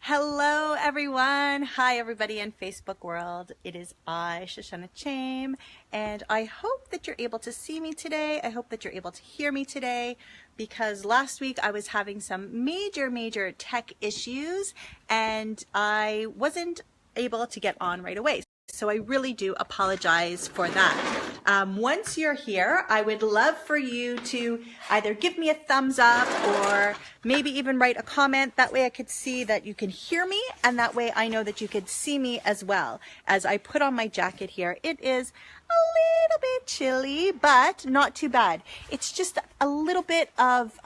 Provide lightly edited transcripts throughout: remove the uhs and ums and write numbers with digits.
Hello everyone. Hi everybody in Facebook world. It is I, Shoshana Chaim, and I hope that you're able to see me today. I hope that you're able to hear me today because last week I was having some major tech issues and I wasn't able to get on right away. So I really do apologize for that. Once you're here, I would love for you to either give me a thumbs up or maybe even write a comment. That way I could see that you can hear me, and that way I know that you could see me as well. As I put on my jacket here, it is a little bit chilly, but not too bad. It's just a little bit of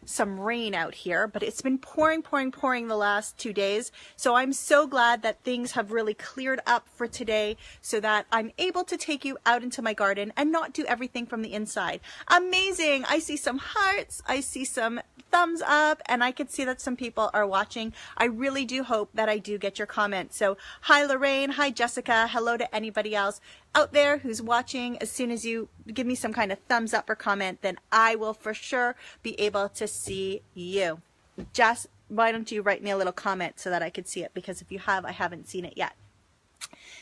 some rain out here, but it's been pouring the last 2 days. So I'm so glad that things have really cleared up for today so that I'm able to take you out into my garden and not do everything from the inside. Amazing. I see some hearts. I see some thumbs up, and I can see that some people are watching. I really do hope that I do get your comments. So hi Lorraine, hi Jessica, hello to anybody else out there who's watching. As soon as you give me some kind of thumbs up or comment, then I will for sure be able to see you. Jess, why don't you write me a little comment so that I could see it, because if you have, I haven't seen it yet.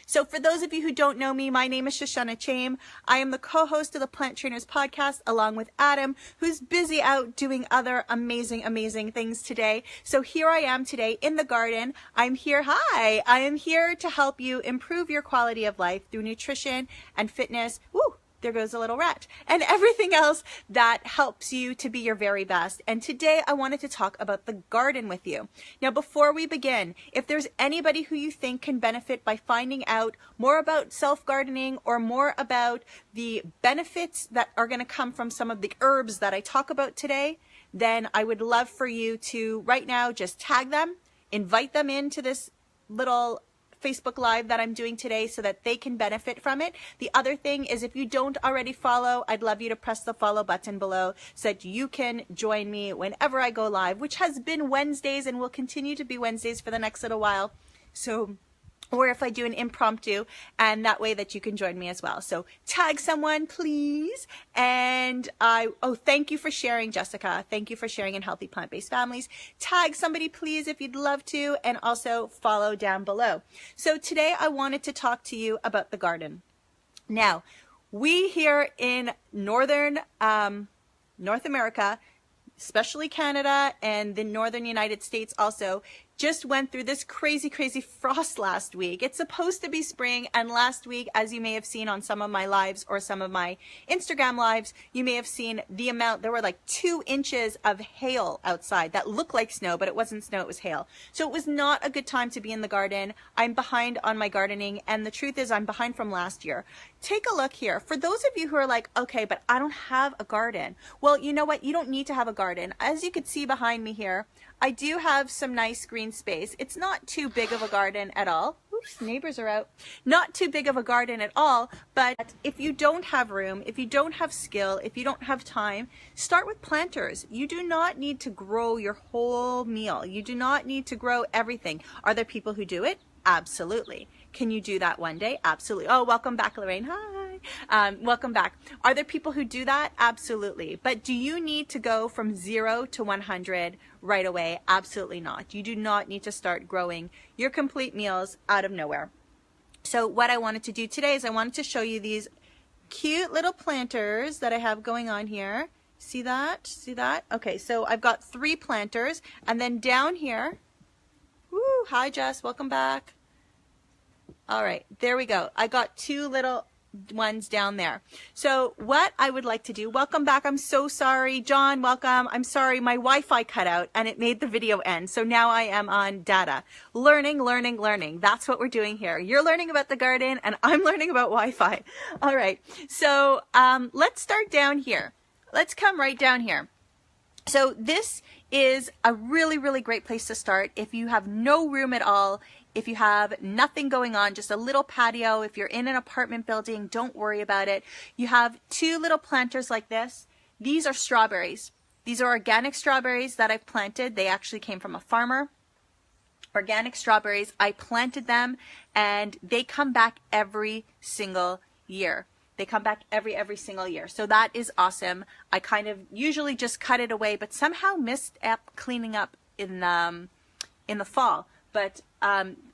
So for those of you who don't know me, my name is Shoshana Chaim. I am the co-host of the Plant Trainers podcast along with Adam, who's busy out doing other amazing things today. So here I am today in the garden. I'm here. Hi. I am here to help you improve your quality of life through nutrition and fitness. Woo! There goes a little rat, and everything else that helps you to be your very best. And today I wanted to talk about the garden with you. Now, before we begin, if there's anybody who you think can benefit by finding out more about self-gardening or more about the benefits that are going to come from some of the herbs that I talk about today, then I would love for you to right now just tag them, invite them into this little Facebook Live that I'm doing today so that they can benefit from it. The other thing is, if you don't already follow, I'd love you to press the follow button below so that you can join me whenever I go live, which has been Wednesdays and will continue to be Wednesdays for the next little while. So, or if I do an impromptu, and that way that you can join me as well. So tag someone, please. And thank you for sharing, Jessica. Thank you for sharing in Healthy Plant-Based Families. Tag somebody, please, if you'd love to, and also follow down below. So today I wanted to talk to you about the garden. Now, we here in northern North America, especially Canada and the northern United States also, just went through this crazy frost last week. It's supposed to be spring, and last week, as you may have seen on some of my lives or some of my Instagram lives, you may have seen the amount. There were like 2 inches of hail outside that looked like snow, but it wasn't snow, it was hail. So it was not a good time to be in the garden. I'm behind on my gardening, and the truth is I'm behind from last year. Take a look here. For those of you who are like, okay, but I don't have a garden. Well, you know what? You don't need to have a garden. As you can see behind me here, I do have some nice green space. It's not too big of a garden at all. Oops, neighbors are out. Not too big of a garden at all, but if you don't have room, if you don't have skill, if you don't have time, start with planters. You do not need to grow your whole meal. You do not need to grow everything. Are there people who do it? Absolutely. Can you do that one day? Absolutely. Oh, welcome back, Lorraine. Hi. Welcome back. Are there people who do that? Absolutely. But do you need to go from 0 to 100 right away? Absolutely not. You do not need to start growing your complete meals out of nowhere. So what I wanted to do today is I wanted to show you these cute little planters that I have going on here. See that? See that? Okay, so I've got 3 planters, and then down here, woo, hi Jess, welcome back. All right, there we go. I got 2 little ones down there. So what I would like to do, welcome back. I'm so sorry. John, welcome. I'm sorry. My Wi-Fi cut out and it made the video end. So now I am on data. Learning. That's what we're doing here. You're learning about the garden and I'm learning about Wi-Fi. All right. So let's start down here. Let's come right down here. So this is a really great place to start if you have no room at all. If you have nothing going on, just a little patio, if you're in an apartment building, don't worry about it. You have 2 little planters like this. These are strawberries. These are organic strawberries that I've planted. They actually came from a farmer. Organic strawberries. I planted them and they come back every single year. They come back every single year. So that is awesome. I kind of usually just cut it away, but somehow missed up cleaning up in in the fall. But,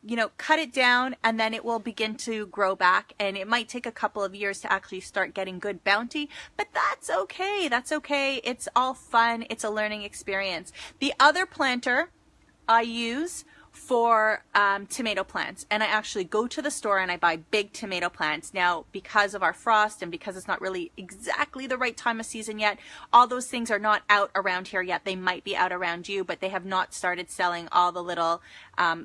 you know, cut it down and then it will begin to grow back, and it might take a couple of years to actually start getting good bounty, but that's okay. That's okay. It's all fun. It's a learning experience. The other planter I use for tomato plants, and I actually go to the store and I buy big tomato plants. Now, because of our frost and because it's not really exactly the right time of season yet, all those things are not out around here yet. They might be out around you, but they have not started selling all the little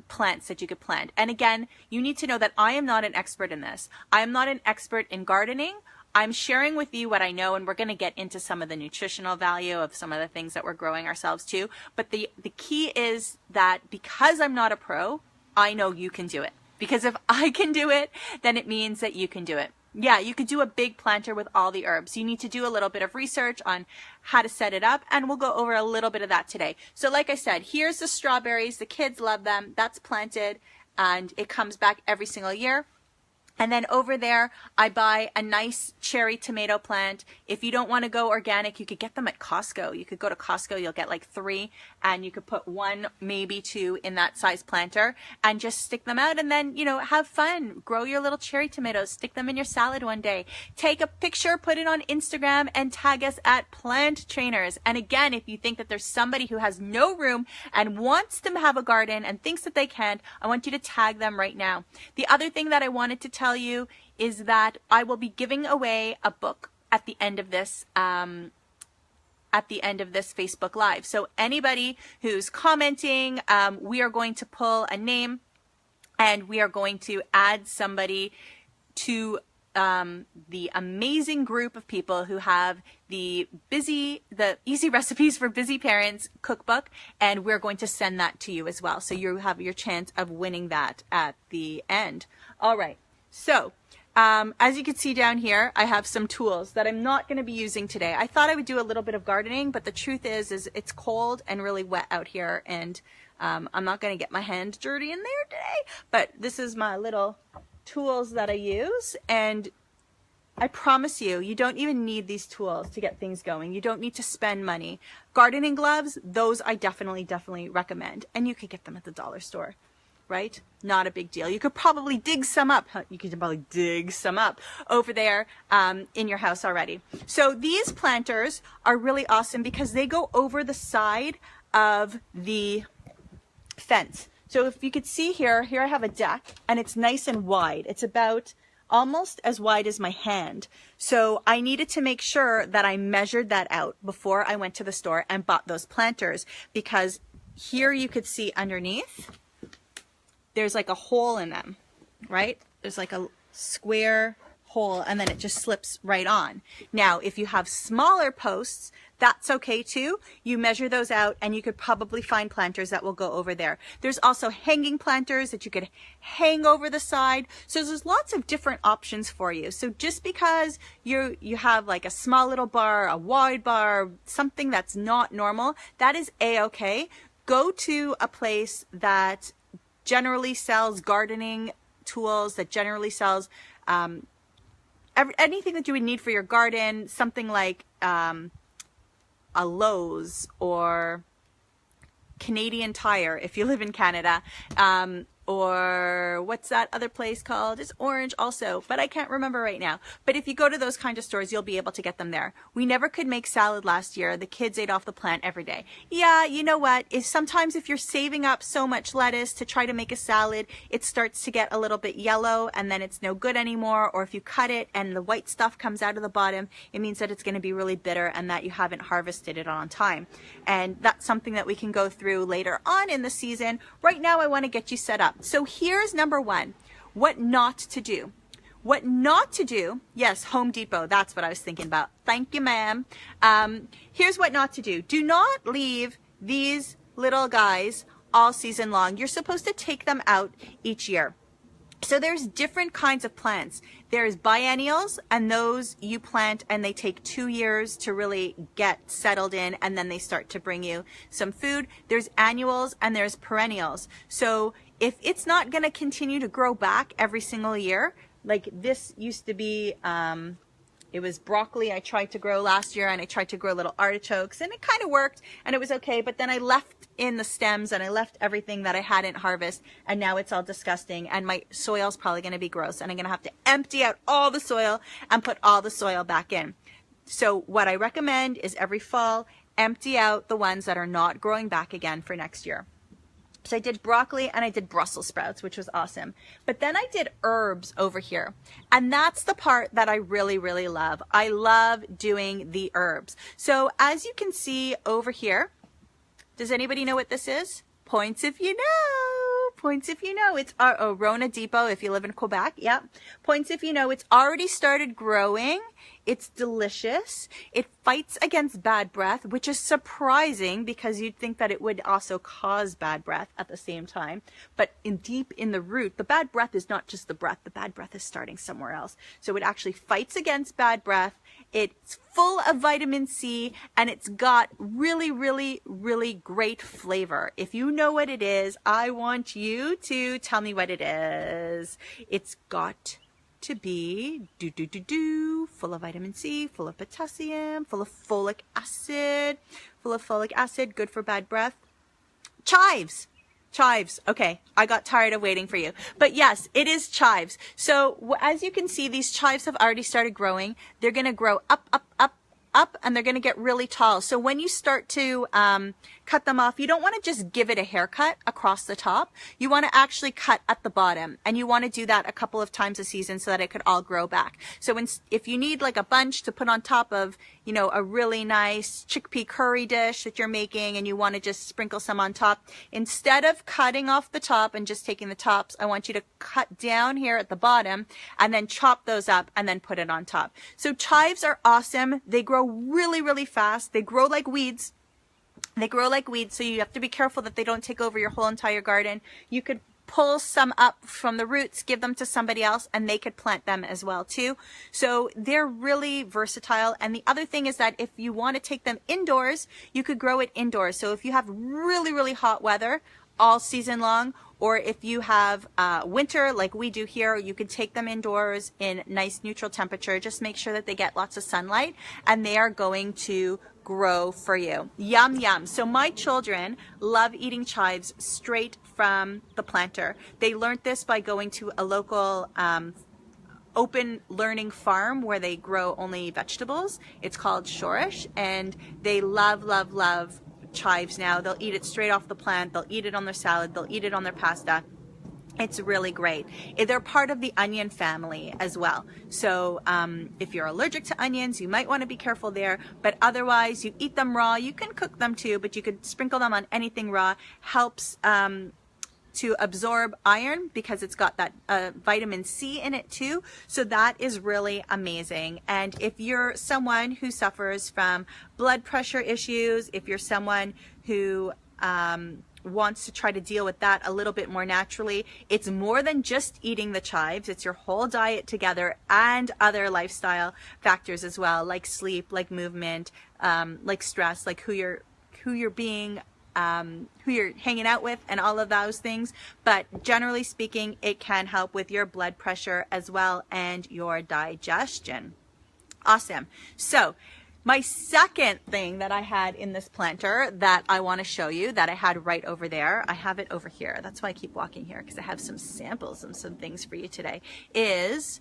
plants that you could plant. And again, you need to know that I am not an expert in this. I am not an expert in gardening. I'm sharing with you what I know, and we're going to get into some of the nutritional value of some of the things that we're growing ourselves too. But the key is that because I'm not a pro, I know you can do it. Because if I can do it, then it means that you can do it. Yeah, you could do a big planter with all the herbs. You need to do a little bit of research on how to set it up, and we'll go over a little bit of that today. So like I said, here's the strawberries. The kids love them. That's planted, and it comes back every single year. And then over there, I buy a nice cherry tomato plant. If you don't want to go organic, you could get them at Costco. You could go to Costco, you'll get like 3, and you could put 1, maybe 2 in that size planter and just stick them out, and then, you know, have fun. Grow your little cherry tomatoes, stick them in your salad one day. Take a picture, put it on Instagram, and tag us at Plant Trainers. And again, if you think that there's somebody who has no room and wants to have a garden and thinks that they can't, I want you to tag them right now. The other thing that I wanted to tell you is that I will be giving away a book at the end of this Facebook Live. So anybody who's commenting, we are going to pull a name, and we are going to add somebody to the amazing group of people who have the Easy Recipes for Busy Parents cookbook, and we're going to send that to you as well. So you have your chance of winning that at the end. All right. So, as you can see down here, I have some tools that I'm not going to be using today. I thought I would do a little bit of gardening, but the truth is it's cold and really wet out here, and I'm not going to get my hands dirty in there today. But this is my little tools that I use, and I promise you, you don't even need these tools to get things going. You don't need to spend money. Gardening gloves, those I definitely recommend, and you can get them at the dollar store. Right? Not a big deal. You could probably dig some up. You could probably dig some up over there in your house already. So these planters are really awesome because they go over the side of the fence. So if you could see here I have a deck, and it's nice and wide. It's about almost as wide as my hand. So I needed to make sure that I measured that out before I went to the store and bought those planters, because here you could see underneath there's like a hole in them, right? There's like a square hole, and then it just slips right on. Now, if you have smaller posts, that's okay too. You measure those out, and you could probably find planters that will go over there. There's also hanging planters that you could hang over the side. So there's lots of different options for you. So just because you have like a small little bar, a wide bar, something that's not normal, that is a-okay. Go to a place that generally sells gardening tools, that generally sells anything that you would need for your garden, something like a Lowe's or Canadian Tire if you live in Canada, or what's that other place called? It's Orange also, but I can't remember right now. But if you go to those kind of stores, you'll be able to get them there. We never could make salad last year. The kids ate off the plant every day. Yeah, you know what? Sometimes if you're saving up so much lettuce to try to make a salad, it starts to get a little bit yellow, and then it's no good anymore. Or if you cut it and the white stuff comes out of the bottom, it means that it's going to be really bitter and that you haven't harvested it on time. And that's something that we can go through later on in the season. Right now, I want to get you set up. So here's number 1, what not to do. What not to do, yes, Home Depot, that's what I was thinking about. Thank you, ma'am. Here's what not to do. Do not leave these little guys all season long. You're supposed to take them out each year. So there's different kinds of plants. There's biennials, and those you plant and they take 2 years to really get settled in, and then they start to bring you some food. There's annuals and there's perennials. So if it's not going to continue to grow back every single year, like this used to be It was broccoli I tried to grow last year, and I tried to grow little artichokes, and it kind of worked and it was okay, but then I left in the stems and I left everything that I hadn't harvested, and now it's all disgusting, and my soil's probably going to be gross, and I'm going to have to empty out all the soil and put all the soil back in. So what I recommend is every fall, empty out the ones that are not growing back again for next year. So I did broccoli and I did Brussels sprouts, which was awesome. But then I did herbs over here. And that's the part that I really, really love. I love doing the herbs. So as you can see over here, does anybody know what this is? Points if you know. Points if you know. It's Rona Depot if you live in Quebec. Yeah. Points if you know. It's already started growing. It's delicious. It fights against bad breath, which is surprising because you'd think that it would also cause bad breath at the same time. But deep in the root, the bad breath is not just the breath. The bad breath is starting somewhere else. So it actually fights against bad breath. It's full of vitamin C, and it's got really, really, really great flavor. If you know what it is, I want you to tell me what it is. It's got to be full of vitamin C, full of potassium, full of folic acid, good for bad breath. Chives. Okay, I got tired of waiting for you. But yes, it is chives. So as you can see, these chives have already started growing. They're going to grow up, and they're going to get really tall. So when you start to cut them off, you don't want to just give it a haircut across the top. You want to actually cut at the bottom, and you want to do that a couple of times a season so that it could all grow back. So if you need like a bunch to put on top of, you know, a really nice chickpea curry dish that you're making, and you want to just sprinkle some on top, instead of cutting off the top and just taking the tops, I want you to cut down here at the bottom and then chop those up and then put it on top. So chives are awesome. They grow really, really fast. They grow like weeds. So you have to be careful that they don't take over your whole entire garden. You could pull some up from the roots, give them to somebody else, and they could plant them as well too. So they're really versatile. And the other thing is that if you want to take them indoors, you could grow it indoors. So if you have really, really hot weather all season long, or if you have winter like we do here, you can take them indoors in nice neutral temperature. Just make sure that they get lots of sunlight, and they are going to grow for you. Yum, yum. So my children love eating chives straight from the planter. They learned this by going to a local open learning farm where they grow only vegetables. It's called Shorish, and they love, love, love chives now. They'll eat it straight off the plant. They'll eat it on their salad. They'll eat it on their pasta. It's really great. They're part of the onion family as well. So if you're allergic to onions, you might want to be careful there. But otherwise, you eat them raw. You can cook them too, but you could sprinkle them on anything raw. Helps to absorb iron because it's got that vitamin C in it too. So that is really amazing. And if you're someone who suffers from blood pressure issues, if you're someone who wants to try to deal with that a little bit more naturally, it's more than just eating the chives. It's your whole diet together and other lifestyle factors as well, like sleep, like movement, like stress, like who you're being, who you're hanging out with, and all of those things. But generally speaking, it can help with your blood pressure as well and your digestion. Awesome. So my second thing that I had in this planter that I want to show you, that I had right over there, I have it over here. That's why I keep walking here, because I have some samples and some things for you today, is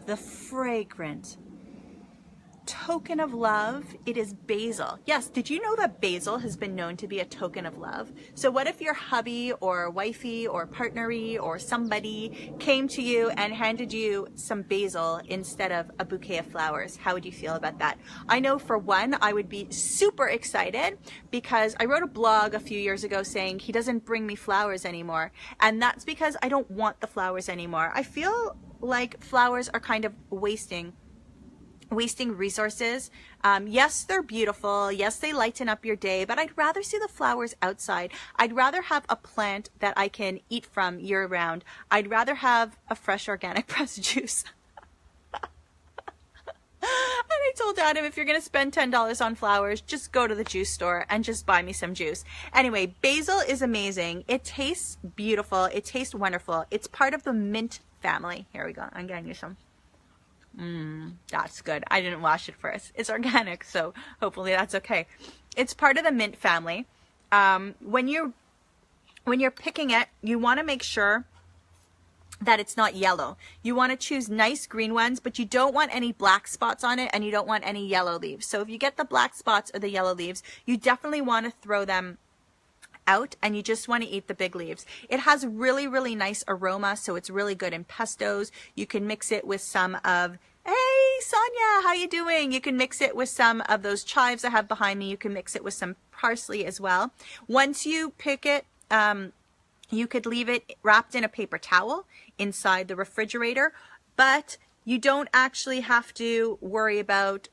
the fragrant token of love. It is basil. Yes, did you know that basil has been known to be a token of love? So what if your hubby or wifey or partnery or somebody came to you and handed you some basil instead of a bouquet of flowers? How would you feel about that? I know for one, I would be super excited, because I wrote a blog a few years ago saying he doesn't bring me flowers anymore. And that's because I don't want the flowers anymore. I feel like flowers are kind of wasting resources. Yes, they're beautiful. Yes, they lighten up your day, but I'd rather see the flowers outside. I'd rather have a plant that I can eat from year round. I'd rather have a fresh organic pressed juice. And I told Adam, if you're going to spend $10 on flowers, just go to the juice store and just buy me some juice. Anyway, basil is amazing. It tastes beautiful. It tastes wonderful. It's part of the mint family. Here we go. I'm getting you some. That's good. I didn't wash it first. It's organic, so hopefully that's okay. It's part of the mint family. When you're picking it, you want to make sure that it's not yellow. You want to choose nice green ones, but you don't want any black spots on it, and you don't want any yellow leaves. So if you get the black spots or the yellow leaves, you definitely want to throw them out, and you just want to eat the big leaves. It has really, really nice aroma, so it's really good in pestos. You can mix it with some of, hey Sonia, how you doing? You can mix it with some of those chives I have behind me. You can mix it with some parsley as well. Once you pick it, you could leave it wrapped in a paper towel inside the refrigerator, but you don't actually have to worry about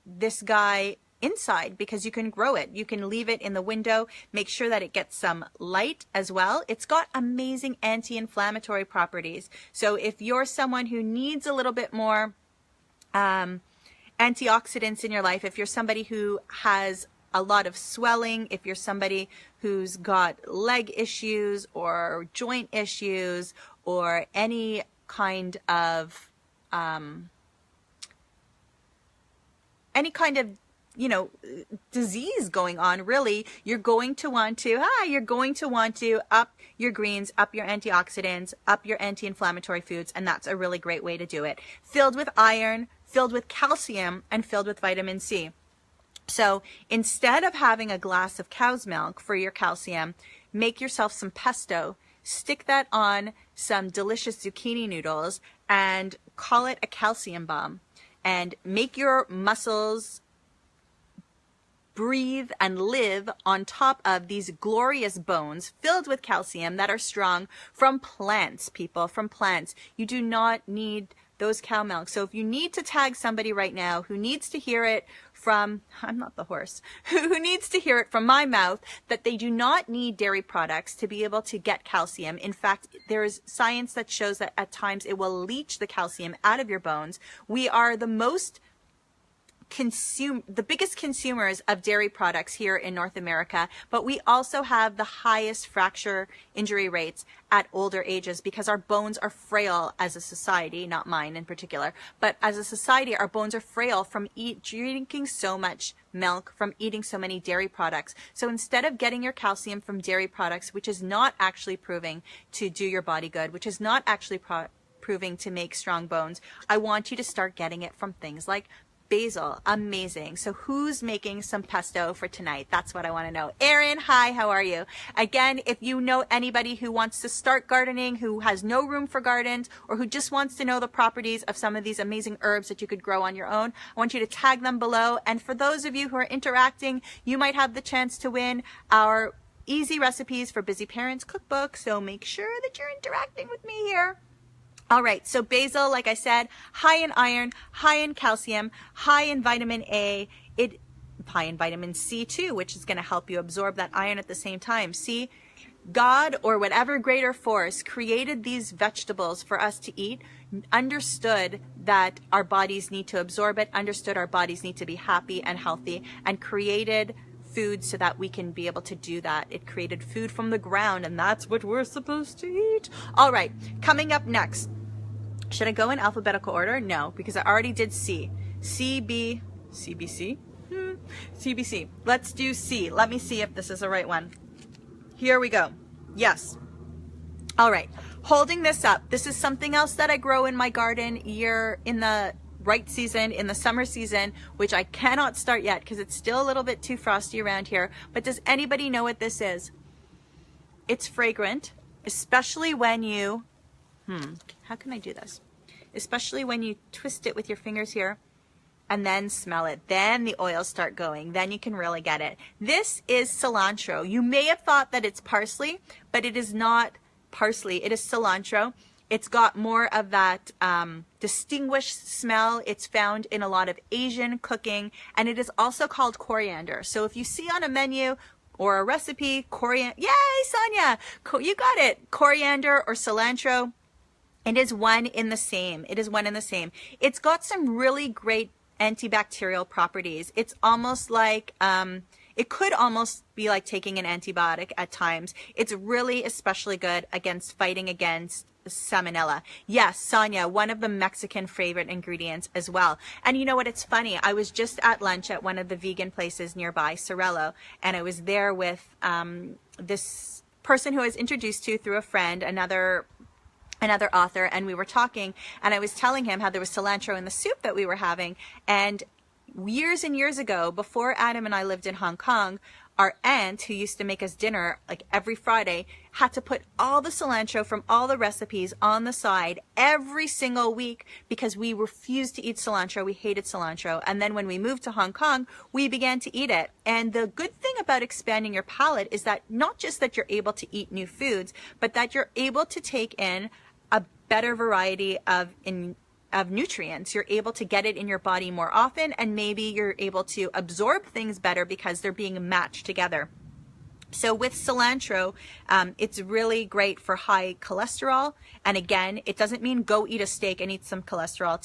this guy inside, because you can grow it. You can leave it in the window, make sure that it gets some light as well. It's got amazing anti-inflammatory properties. So if you're someone who needs a little bit more antioxidants in your life, if you're somebody who has a lot of swelling, if you're somebody who's got leg issues or joint issues or any kind of disease going on, really, you're going to want to up your greens, up your antioxidants, up your anti-inflammatory foods, and that's a really great way to do it. Filled with iron, filled with calcium, and filled with vitamin C. So instead of having a glass of cow's milk for your calcium, make yourself some pesto, stick that on some delicious zucchini noodles, and call it a calcium bomb, and make your muscles breathe and live on top of these glorious bones filled with calcium that are strong from plants, people, from plants. You do not need those cow milk. So if you need to tag somebody right now who needs to hear it from, I'm not the horse, who needs to hear it from my mouth, that they do not need dairy products to be able to get calcium. In fact, there is science that shows that at times it will leach the calcium out of your bones. We are the biggest consumers of dairy products here in North America, but we also have the highest fracture injury rates at older ages because our bones are frail as a society, not mine in particular, but as a society, our bones are frail from drinking so much milk, from eating so many dairy products. So instead of getting your calcium from dairy products, which is not actually proving to do your body good, which is not actually proving to make strong bones, I want you to start getting it from things like basil. Amazing. So who's making some pesto for tonight? That's what I want to know. Erin, hi, how are you? Again, if you know anybody who wants to start gardening, who has no room for gardens, or who just wants to know the properties of some of these amazing herbs that you could grow on your own, I want you to tag them below. And for those of you who are interacting, you might have the chance to win our Easy Recipes for Busy Parents cookbook. So make sure that you're interacting with me here. All right, so basil, like I said, high in iron, high in calcium, high in vitamin A, high in vitamin C too, which is going to help you absorb that iron at the same time. See, God or whatever greater force created these vegetables for us to eat, understood that our bodies need to absorb it, understood our bodies need to be happy and healthy, and created food so that we can be able to do that. It created food from the ground, and that's what we're supposed to eat. All right, coming up next. Should I go in alphabetical order? No, because I already did C. CBC? CBC. Let's do C. Let me see if this is the right one. Here we go. Yes. All right. Holding this up. This is something else that I grow in my garden in the right season, in the summer season, which I cannot start yet because it's still a little bit too frosty around here. But does anybody know what this is? It's fragrant, especially when you how can I do this? Especially when you twist it with your fingers here and then smell it. Then the oils start going. Then you can really get it. This is cilantro. You may have thought that it's parsley, but it is not parsley. It is cilantro. It's got more of that distinguished smell. It's found in a lot of Asian cooking, and it is also called coriander. So if you see on a menu or a recipe, coriander, yay, Sonia, you got it. Coriander or cilantro. It is one in the same. It is one in the same. It's got some really great antibacterial properties. It's almost like, it could almost be like taking an antibiotic at times. It's really especially good against fighting against salmonella. Yes, Sonia, one of the Mexican favorite ingredients as well. And you know what? It's funny. I was just at lunch at one of the vegan places nearby, Sorello, and I was there with this person who I was introduced to through a friend, another author, and we were talking, and I was telling him how there was cilantro in the soup that we were having. And years and years ago, before Adam and I lived in Hong Kong, our aunt, who used to make us dinner like every Friday, had to put all the cilantro from all the recipes on the side every single week because we refused to eat cilantro. We hated cilantro. And then when we moved to Hong Kong, we began to eat it. And the good thing about expanding your palate is that not just that you're able to eat new foods, but that you're able to take in a better variety of nutrients. You're able to get it in your body more often, and maybe you're able to absorb things better because they're being matched together. So with cilantro, it's really great for high cholesterol. And again, it doesn't mean go eat a steak and eat some cholesterol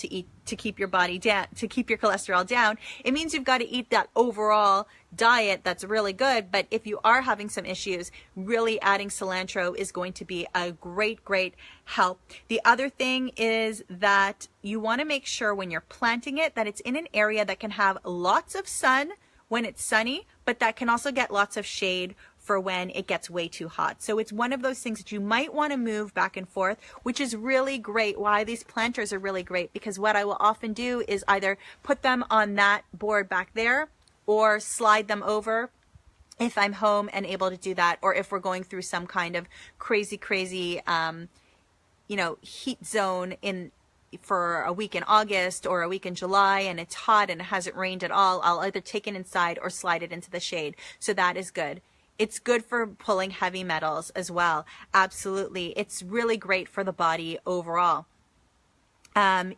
to keep your body down, to keep your cholesterol down. It means you've got to eat that overall diet that's really good. But if you are having some issues, really adding cilantro is going to be a great, great help. The other thing is that you want to make sure when you're planting it that it's in an area that can have lots of sun when it's sunny, but that can also get lots of shade for when it gets way too hot. So it's one of those things that you might want to move back and forth, which is really great. Why these planters are really great, because what I will often do is either put them on that board back there or slide them over if I'm home and able to do that, or if we're going through some kind of crazy, heat zone for a week in August or a week in July and it's hot and it hasn't rained at all, I'll either take it inside or slide it into the shade. So that is good. It's good for pulling heavy metals as well. Absolutely. It's really great for the body overall.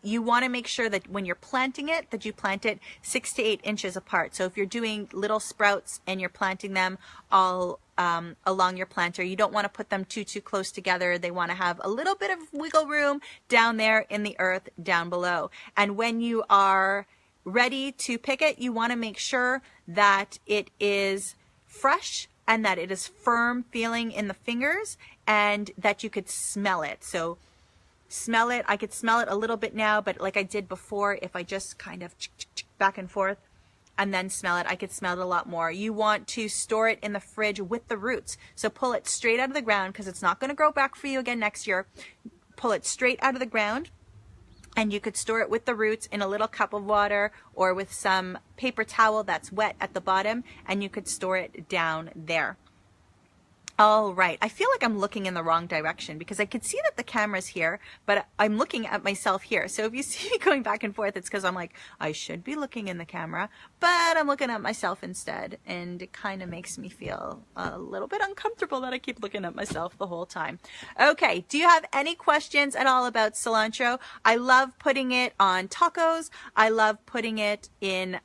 You want to make sure that when you're planting it, that you plant it 6 to 8 inches apart. So if you're doing little sprouts and you're planting them all along your planter, you don't want to put them too close together. They want to have a little bit of wiggle room down there in the earth down below. And when you are ready to pick it, you want to make sure that it is fresh and that it is firm feeling in the fingers and that you could smell it. So smell it. I could smell it a little bit now, but like I did before, if I just kind of back and forth and then smell it, I could smell it a lot more. You want to store it in the fridge with the roots. So pull it straight out of the ground because it's not going to grow back for you again next year. Pull it straight out of the ground. And you could store it with the roots in a little cup of water or with some paper towel that's wet at the bottom, and you could store it down there. All right. I feel like I'm looking in the wrong direction because I could see that the camera's here, but I'm looking at myself here. So if you see me going back and forth, it's because I'm like, I should be looking in the camera, but I'm looking at myself instead. And it kind of makes me feel a little bit uncomfortable that I keep looking at myself the whole time. Okay. Do you have any questions at all about cilantro? I love putting it on tacos. I love putting it in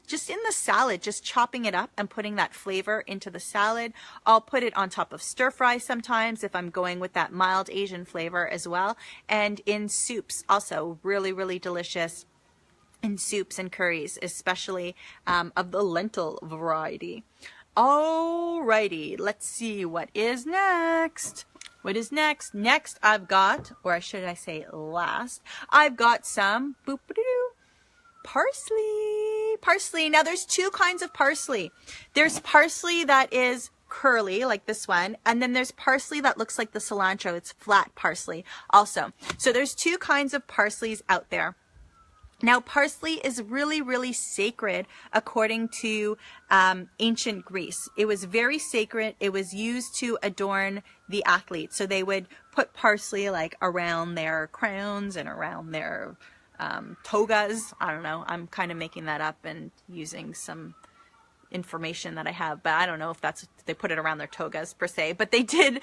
just in the salad, just chopping it up and putting that flavor into the salad. I'll put it on top of stir fry sometimes if I'm going with that mild Asian flavor as well. And in soups also, really, really delicious in soups and curries, especially of the lentil variety. Alrighty, let's see what is next. What is next? Next I've got, or should I say last, I've got some parsley. Now there's two kinds of parsley. There's parsley that is curly like this one, and then there's parsley that looks like the cilantro. It's flat parsley also. So there's two kinds of parsleys out there. Now parsley is really, really sacred according to ancient Greece. It was very sacred. It was used to adorn the athletes. So they would put parsley like around their crowns and around their togas. I don't know. I'm kind of making that up and using some information that I have, but I don't know if they put it around their togas per se, but they did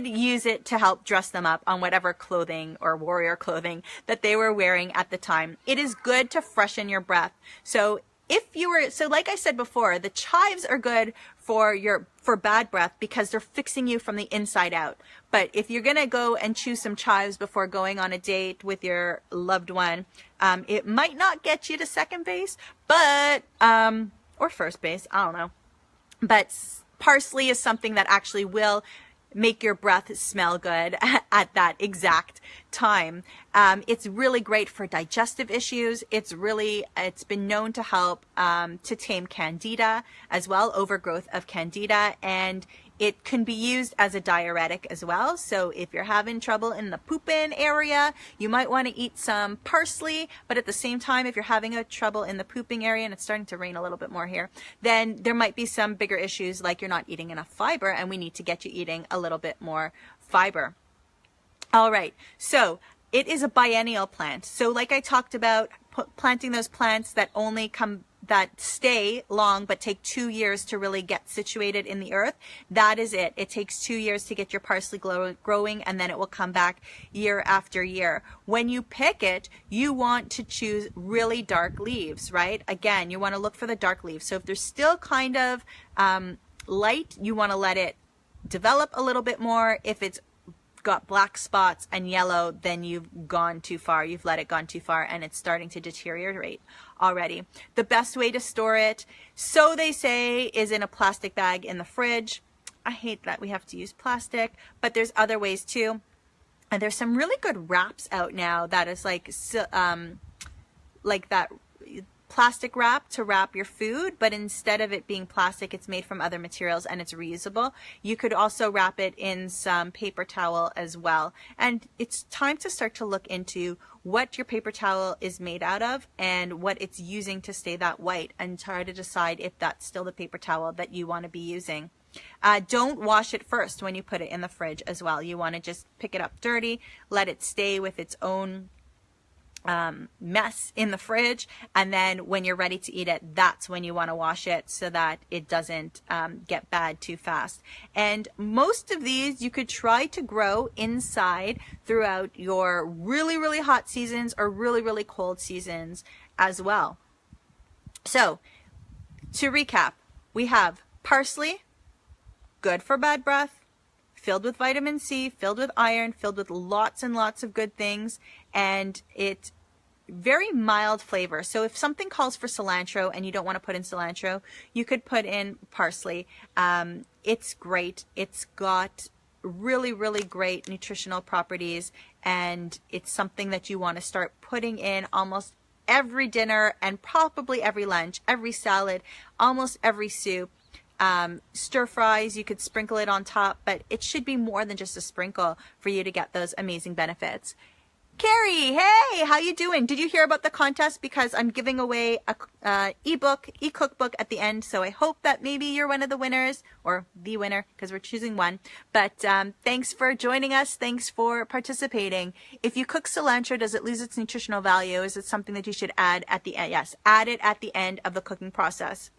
use it to help dress them up on whatever clothing or warrior clothing that they were wearing at the time. It is good to freshen your breath. So like I said before, the chives are good for bad breath because they're fixing you from the inside out. But if you're going to go and chew some chives before going on a date with your loved one, it might not get you to second base, but, or first base, I don't know. But parsley is something that actually will make your breath smell good at that exact time. It's really great for digestive issues. It's been known to help to tame candida as well, overgrowth of candida, and it can be used as a diuretic as well. So if you're having trouble in the pooping area, you might want to eat some parsley, but at the same time, if you're having a trouble in the pooping area, and it's starting to rain a little bit more here, then there might be some bigger issues like you're not eating enough fiber, and we need to get you eating a little bit more fiber. All right, so it is a biennial plant. So like I talked about, planting those plants that stay long but take 2 years to really get situated in the earth. That is it. It takes 2 years to get your parsley growing, and then it will come back year after year. When you pick it, you want to choose really dark leaves, right? Again, you want to look for the dark leaves. So if they're still kind of light, you want to let it develop a little bit more. If it's got black spots and yellow, then you've gone too far. You've let it gone too far, and it's starting to deteriorate already. The best way to store it, so they say, is in a plastic bag in the fridge. I hate that we have to use plastic, but there's other ways too. And there's some really good wraps out now that is like that plastic wrap to wrap your food, but instead of it being plastic, it's made from other materials and it's reusable. You could also wrap it in some paper towel as well. And it's time to start to look into what your paper towel is made out of and what it's using to stay that white, and try to decide if that's still the paper towel that you want to be using. Don't wash it first when you put it in the fridge as well. You want to just pick it up dirty, let it stay with its own mess in the fridge, and then when you're ready to eat it, that's when you want to wash it so that it doesn't get bad too fast. And most of these you could try to grow inside throughout your really, really hot seasons or really, really cold seasons as well. So to recap, we have parsley, good for bad breath, filled with vitamin C, filled with iron, filled with lots and lots of good things, and it very mild flavor. So if something calls for cilantro and you don't want to put in cilantro, you could put in parsley. It's great. It's got really, really great nutritional properties, and it's something that you want to start putting in almost every dinner and probably every lunch, every salad, almost every soup. Stir fries, you could sprinkle it on top, but it should be more than just a sprinkle for you to get those amazing benefits. Carrie, hey, how you doing? Did you hear about the contest? Because I'm giving away a e-cookbook at the end, so I hope that maybe you're one of the winners, or the winner, because we're choosing one. But thanks for joining us. Thanks for participating. If you cook cilantro, does it lose its nutritional value? Is it something that you should add at the end? Yes, add it at the end of the cooking process.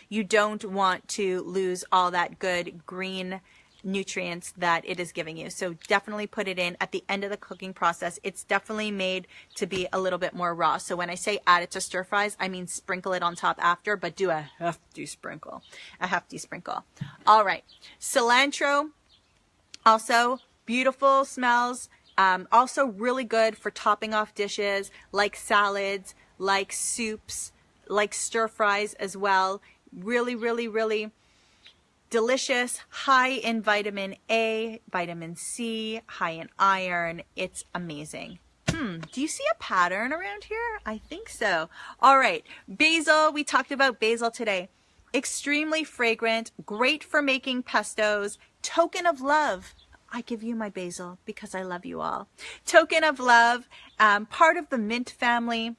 You don't want to lose all that good green nutrients that it is giving you. So definitely put it in at the end of the cooking process. It's definitely made to be a little bit more raw. So when I say add it to stir fries, I mean sprinkle it on top after, but do a hefty sprinkle. A hefty sprinkle. All right. Cilantro, also beautiful smells. Also really good for topping off dishes like salads, like soups, like stir fries as well. Really, really, really delicious, high in vitamin A, vitamin C, high in iron. It's amazing. Do you see a pattern around here? I think so. All right, basil. We talked about basil today. Extremely fragrant, great for making pestos. Token of love. I give you my basil because I love you all. Token of love, part of the mint family.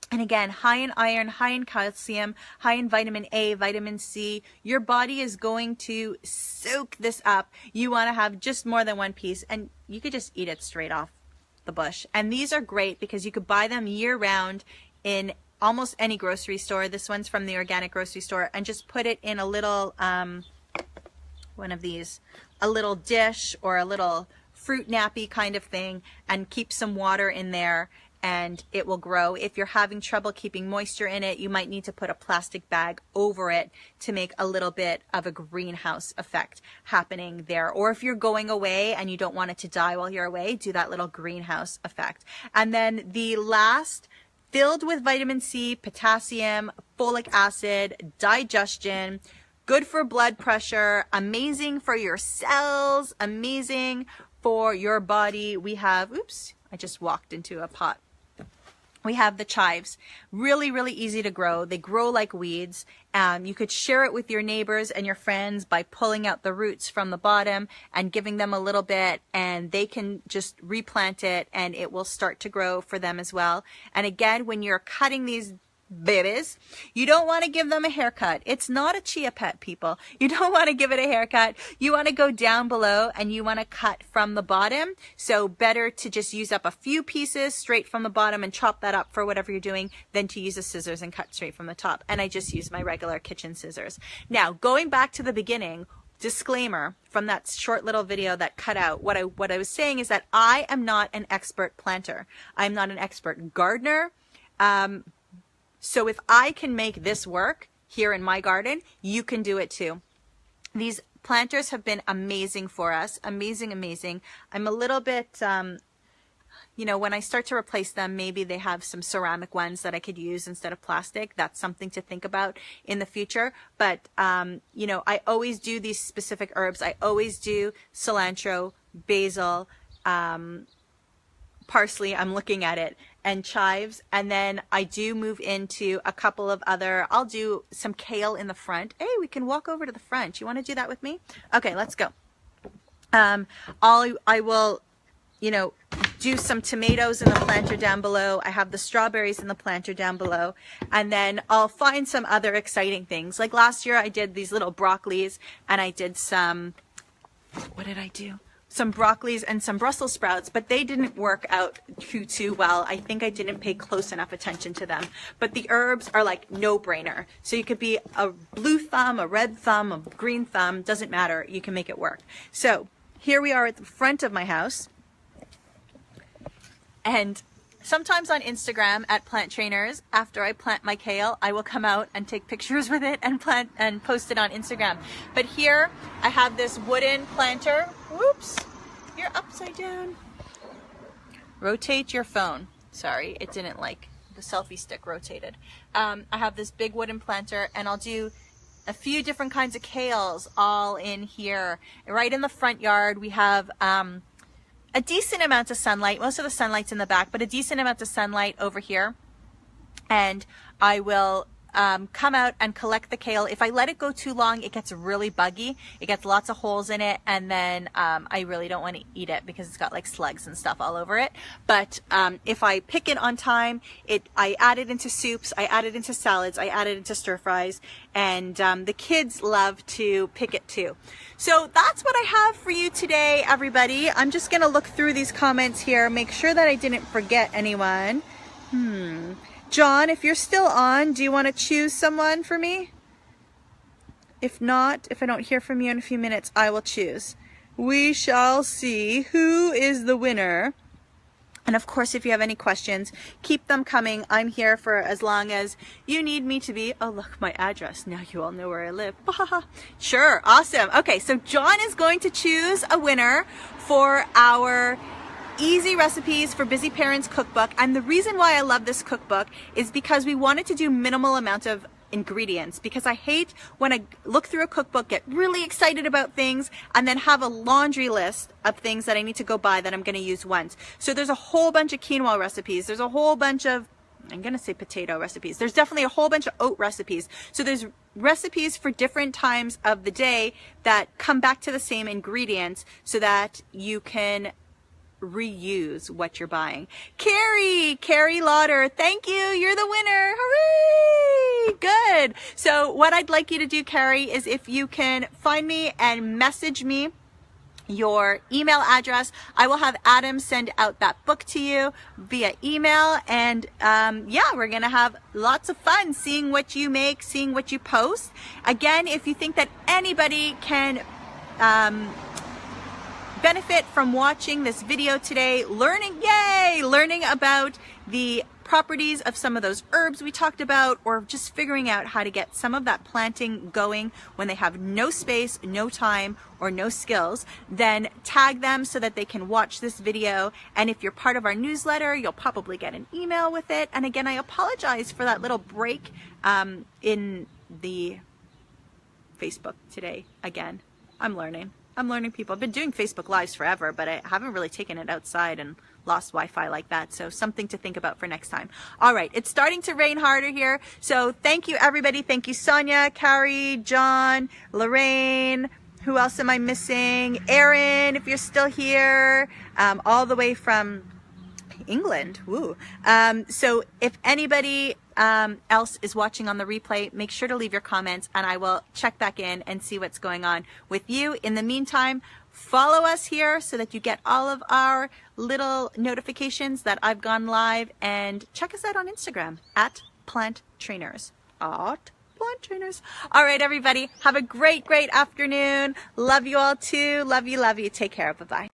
And again, high in iron, high in calcium, high in vitamin A, vitamin C. Your body is going to soak this up. You want to have just more than one piece, and you could just eat it straight off the bush. And these are great because you could buy them year round in almost any grocery store. This one's from the organic grocery store, and just put it in a little, one of these, a little dish or a little fruit nappy kind of thing, and keep some water in there, and it will grow. If you're having trouble keeping moisture in it, you might need to put a plastic bag over it to make a little bit of a greenhouse effect happening there. Or if you're going away and you don't want it to die while you're away, do that little greenhouse effect. And then the last, filled with vitamin C, potassium, folic acid, digestion, good for blood pressure, amazing for your cells, amazing for your body. We have, oops, I just walked into a pot. We have the chives, really, really easy to grow. They grow like weeds. You could share it with your neighbors and your friends by pulling out the roots from the bottom and giving them a little bit, and they can just replant it and it will start to grow for them as well. And again, when you're cutting these babies, you don't want to give them a haircut. It's not a chia pet, people. You don't want to give it a haircut. You want to go down below and you want to cut from the bottom. So better to just use up a few pieces straight from the bottom and chop that up for whatever you're doing than to use the scissors and cut straight from the top. And I just use my regular kitchen scissors. Now, going back to the beginning, disclaimer from that short little video that cut out, what I was saying is that I am not an expert planter. I'm not an expert gardener. So if I can make this work here in my garden, you can do it too. These planters have been amazing for us. Amazing, amazing. I'm a little bit, you know, when I start to replace them, maybe they have some ceramic ones that I could use instead of plastic. That's something to think about in the future. But, you know, I always do these specific herbs. I always do cilantro, basil, parsley, I'm looking at it, and chives. And then I do move into a couple of other, I'll do some kale in the front. Hey, we can walk over to the front. You want to do that with me? Okay, let's go. I will, you know, do some tomatoes in the planter down below. I have the strawberries in the planter down below. And then I'll find some other exciting things. Like last year I did these little broccolis, and I did some, what did I do? Some broccolis and some Brussels sprouts, but they didn't work out too well. I think I didn't pay close enough attention to them. But the herbs are like no-brainer. So you could be a blue thumb, a red thumb, a green thumb, doesn't matter. You can make it work. So here we are at the front of my house. And sometimes on Instagram at Plant Trainers, after I plant my kale, I will come out and take pictures with it and plant and post it on Instagram. But here I have this wooden planter. Whoops, you're upside down. Rotate your phone. Sorry, it didn't like the selfie stick rotated. I have this big wooden planter, and I'll do a few different kinds of kales all in here. Right in the front yard, we have a decent amount of sunlight. Most of the sunlight's in the back, but a decent amount of sunlight over here. And I will come out and collect the kale. If I let it go too long, it gets really buggy. It gets lots of holes in it, and then I really don't want to eat it because it's got like slugs and stuff all over it. But if I pick it on time, I add it into soups, I add it into salads, I add it into stir fries, and the kids love to pick it too. So that's what I have for you today, everybody. I'm just gonna look through these comments here, make sure that I didn't forget anyone. John, if you're still on, do you want to choose someone for me? If not, if I don't hear from you in a few minutes, I will choose. We shall see who is the winner. And of course, if you have any questions, keep them coming. I'm here for as long as you need me to be. Oh, look, my address. Now you all know where I live. Sure, awesome. Okay, so John is going to choose a winner for our Easy Recipes for Busy Parents cookbook. And the reason why I love this cookbook is because we wanted to do minimal amount of ingredients, because I hate when I look through a cookbook, get really excited about things, and then have a laundry list of things that I need to go buy that I'm going to use once. So there's a whole bunch of quinoa recipes. There's a whole bunch of, I'm going to say potato recipes. There's definitely a whole bunch of oat recipes. So there's recipes for different times of the day that come back to the same ingredients so that you can reuse what you're buying. Carrie Lauder, thank you. You're the winner. Hooray! Good. So what I'd like you to do, Carrie, is if you can find me and message me your email address, I will have Adam send out that book to you via email. And yeah, we're gonna have lots of fun seeing what you make, seeing what you post. Again, if you think that anybody can benefit from watching this video today, learning about the properties of some of those herbs we talked about, or just figuring out how to get some of that planting going when they have no space, no time, or no skills, then tag them so that they can watch this video. And if you're part of our newsletter, you'll probably get an email with it. And again, I apologize for that little break in the Facebook today again. I'm learning people. I've been doing Facebook Lives forever, but I haven't really taken it outside and lost Wi-Fi like that. So something to think about for next time. All right, it's starting to rain harder here. So thank you, everybody. Thank you, Sonia, Carrie, John, Lorraine. Who else am I missing? Erin, if you're still here, all the way from England. Woo. So if anybody else is watching on the replay, make sure to leave your comments and I will check back in and see what's going on with you. In the meantime, follow us here so that you get all of our little notifications that I've gone live, and check us out on Instagram at Plant Trainers. Plant Trainers. All right, everybody, have a great afternoon. Love you all too. Love you. Take care. Bye-bye.